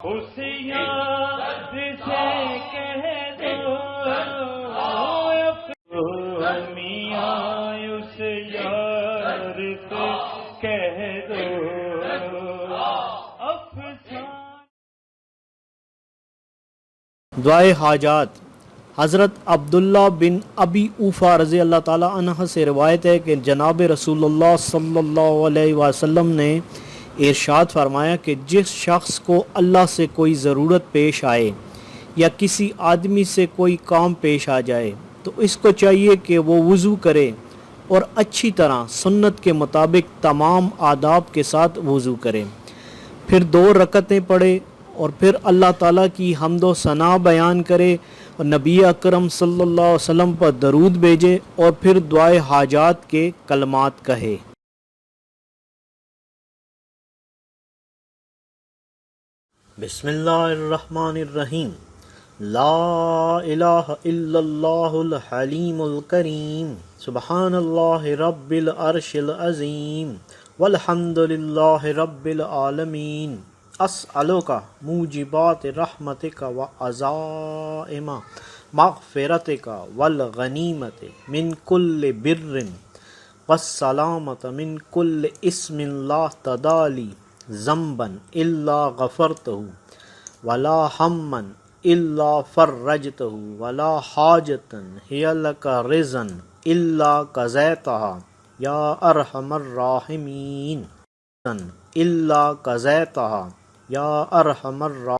اس یاد سے کہہ دو میاں اس یار سے کہہ دو افسانہ۔ دعائے حاجات۔ حضرت عبداللہ بن ابی اوفا رضی اللہ تعالیٰ عنہ سے روایت ہے کہ جناب رسول اللہ صلی اللہ علیہ وسلم نے ارشاد فرمایا کہ جس شخص کو اللہ سے کوئی ضرورت پیش آئے یا کسی آدمی سے کوئی کام پیش آ جائے تو اس کو چاہیے کہ وہ وضو کرے اور اچھی طرح سنت کے مطابق تمام آداب کے ساتھ وضو کرے، پھر 2 رکعتیں پڑھے اور پھر اللہ تعالیٰ کی حمد و ثنا بیان کرے اور نبی اکرم صلی اللہ علیہ وسلم پر درود بھیجے اور پھر دعائے حاجات کے کلمات کہے۔ بسم اللہ الرحمن الرحیم۔ لا الہ الا اللہ الحلیم الکریم، سبحان اللہ رب العرش العظیم، والحمد للہ رب العالمین۔ اسألک موجبات رحمتک وعزائم مغفرتک والغنیمت من کل بر والسلامت من کل اسم لا تدع لی ذنبا الا غفرتہ ولا ہما الا فرجتہ ولا حاجتا ہی لک رضا الا قضیتہا یا ارحم الراحمین الا قضیتہا یا ارحم الراحمین۔